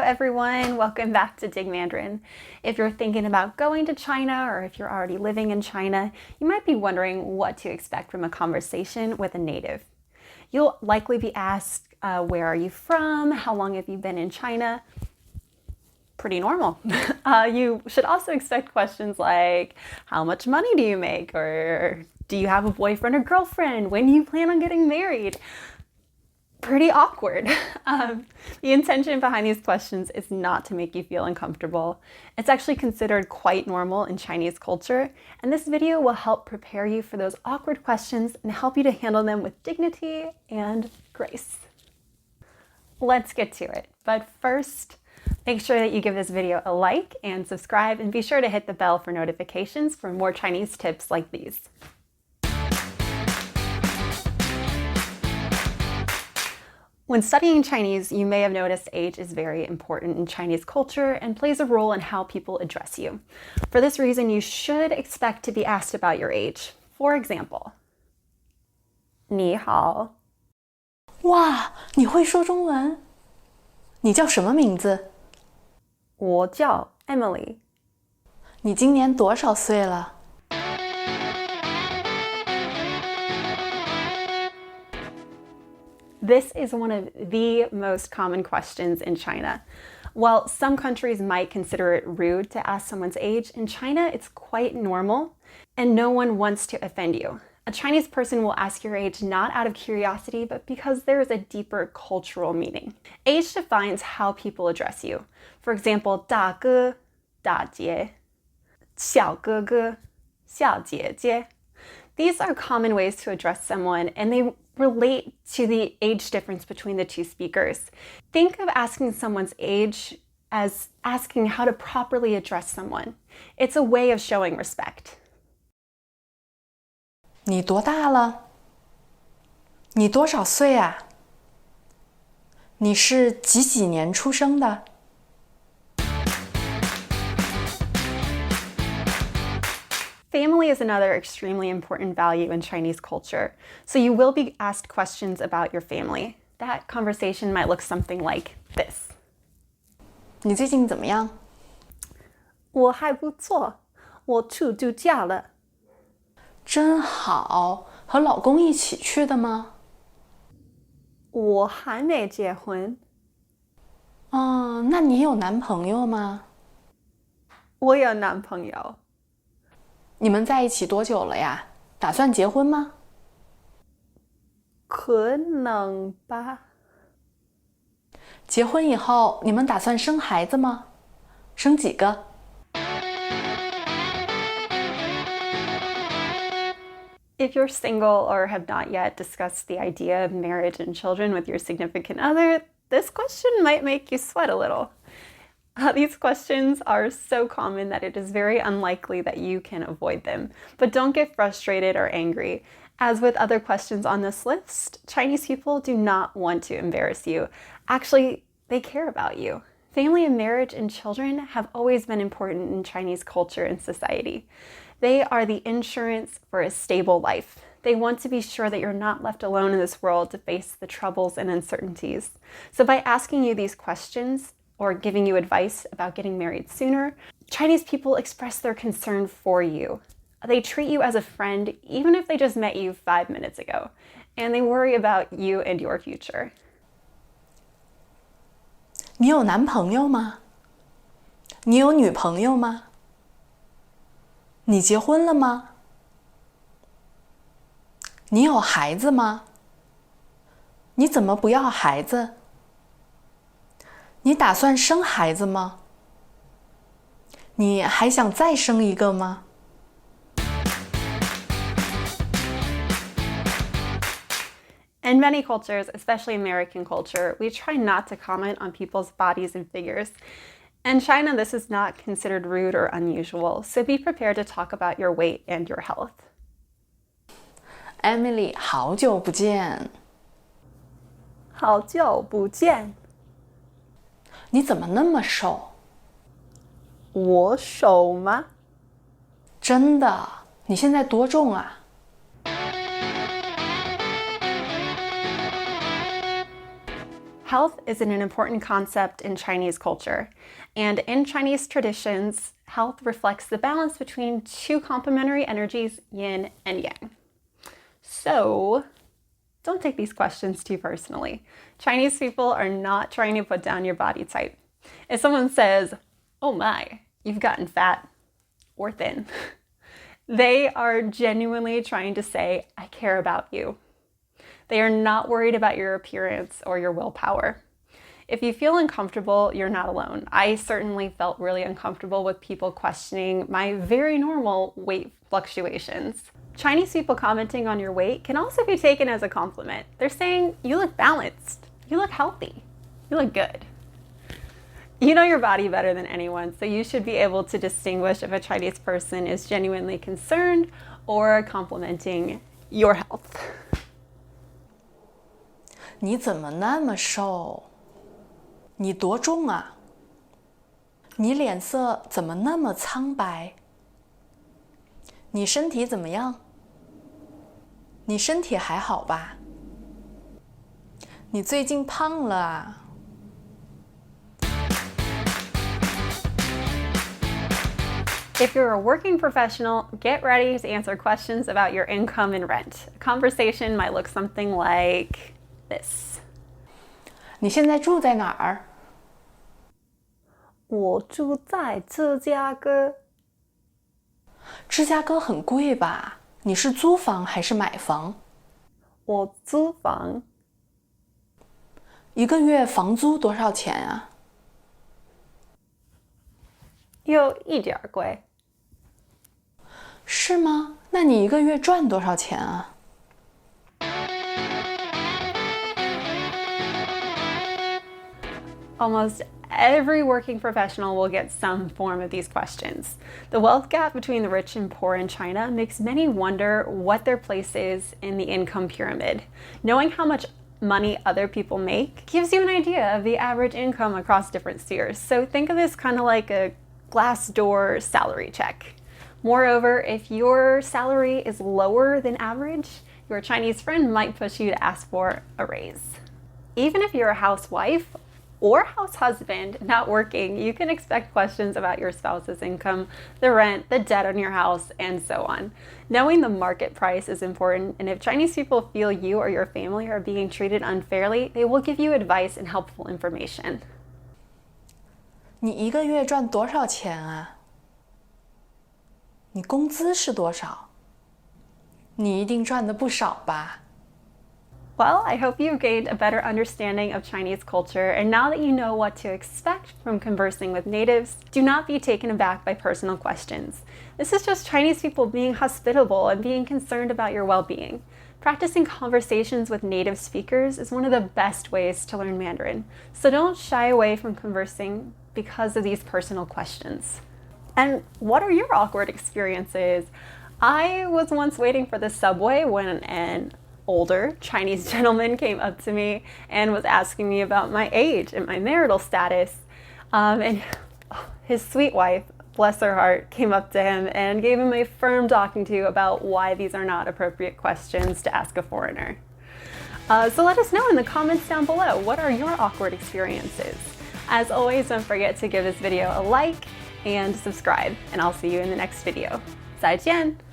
everyone, welcome back to Dig Mandarin. If you're thinking about going to China or if you're already living in China, you might be wondering what to expect from a conversation with a native. You'll likely be asked, where are you from? How long have you been in China? Pretty normal. You should also expect questions like, how much money do you make? Or do you have a boyfriend or girlfriend? When do you plan on getting married? Pretty awkward. The intention behind these questions is not to make you feel uncomfortable. It's actually considered quite normal in Chinese culture, and this video will help prepare you for those awkward questions and help you to handle them with dignity and grace. Let's get to it. But first, make sure that you give this video a like and subscribe, and be sure to hit the bell for notifications for more Chinese tips like these. When studying Chinese, you may have noticed age is very important in Chinese culture and plays a role in how people address you. For this reason, you should expect to be asked about your age. For example, 你好. 哇，你会说中文？你叫什么名字？我叫 Emily. 你今年多少岁了？ This is one of the most common questions in China. While some countries might consider it rude to ask someone's age, in China it's quite normal, and no one wants to offend you. A Chinese person will ask your age not out of curiosity, but because there is a deeper cultural meaning. Age defines how people address you. For example, 大哥,大姐,小哥哥,小姐姐. These are common ways to address someone, and they relate to the age difference between the two speakers. Think of asking someone's age as asking how to properly address someone. It's a way of showing respect. 你多大了？你多少岁啊？你是几年出生的？ Family is another extremely important value in Chinese culture, so you will be asked questions about your family. That conversation might look something like this. 你最近怎么样？我还不错，我去度假了。真好，和老公一起去的吗？我还没结婚。那你有男朋友吗？我有男朋友。你们在一起多久了呀？打算结婚吗？可能吧。结婚以后，你们打算生孩子吗？生几个？ If you're single or have not yet discussed the idea of marriage and children with your significant other, this question might make you sweat a little. These questions are so common that it is very unlikely that you can avoid them. But don't get frustrated or angry. As with other questions on this list, Chinese people do not want to embarrass you. Actually, they care about you. Family and marriage and children have always been important in Chinese culture and society. They are the insurance for a stable life. They want to be sure that you're not left alone in this world to face the troubles and uncertainties. So by asking you these questions, or giving you advice about getting married sooner, Chinese people express their concern for you. They treat you as a friend, even if they just met you 5 minutes ago, and they worry about you and your future. 你有男朋友吗？你有女朋友吗？你结婚了吗？你有孩子吗？你怎么不要孩子？ 你打算生孩子吗？你还想再生一个吗？ In many cultures, especially American culture, we try not to comment on people's bodies and figures. In China, this is not considered rude or unusual, so be prepared to talk about your weight and your health. Emily, 好久不见。好久不见。 你怎么那么瘦？我瘦吗？真的？你现在多重啊？ Health is an important concept in Chinese culture, and in Chinese traditions, health reflects the balance between two complementary energies, yin and yang. So, don't take these questions too personally. Chinese people are not trying to put down your body type. If someone says, "Oh my, you've gotten fat or thin," they are genuinely trying to say, "I care about you." They are not worried about your appearance or your willpower. If you feel uncomfortable, you're not alone. I certainly felt really uncomfortable with people questioning my very normal weight fluctuations. Chinese people commenting on your weight can also be taken as a compliment. They're saying, "You look balanced, you look healthy, you look good." You know your body better than anyone, so you should be able to distinguish if a Chinese person is genuinely concerned or complimenting your health. 你怎么那么瘦？你多重啊？你脸色怎么那么苍白？你身体怎么样？你身体还好吧？你最近胖了啊。If you're a working professional, get ready to answer questions about your income and rent. A conversation might look something like this. 你现在住在哪儿？我住在芝加哥。芝加哥很贵吧？你是租房还是买房？我租房。一个月房租多少钱啊？有一点贵。是吗？那你一个月赚多少钱啊？ Almost every working professional will get some form of these questions. The wealth gap between the rich and poor in China makes many wonder what their place is in the income pyramid. Knowing how much money other people make gives you an idea of the average income across different spheres. So think of this kind of like a glass door salary check. Moreover, if your salary is lower than average, your Chinese friend might push you to ask for a raise. Even if you're a housewife or house husband not working, you can expect questions about your spouse's income, the rent, the debt on your house, and so on. Knowing the market price is important, and if Chinese people feel you or your family are being treated unfairly, they will give you advice and helpful information. 你一个月赚多少钱啊？你工资是多少？你一定赚得不少吧？ Well, I hope you've gained a better understanding of Chinese culture, and now that you know what to expect from conversing with natives, do not be taken aback by personal questions. This is just Chinese people being hospitable and being concerned about your well-being. Practicing conversations with native speakers is one of the best ways to learn Mandarin, so don't shy away from conversing because of these personal questions. And what are your awkward experiences? I was once waiting for the subway when an older Chinese gentleman came up to me and was asking me about my age and my marital status. And his sweet wife, bless her heart, came up to him and gave him a firm talking to about why these are not appropriate questions to ask a foreigner. So let us know in the comments down below, what are your awkward experiences? As always, don't forget to give this video a like and subscribe, and I'll see you in the next video. 再见!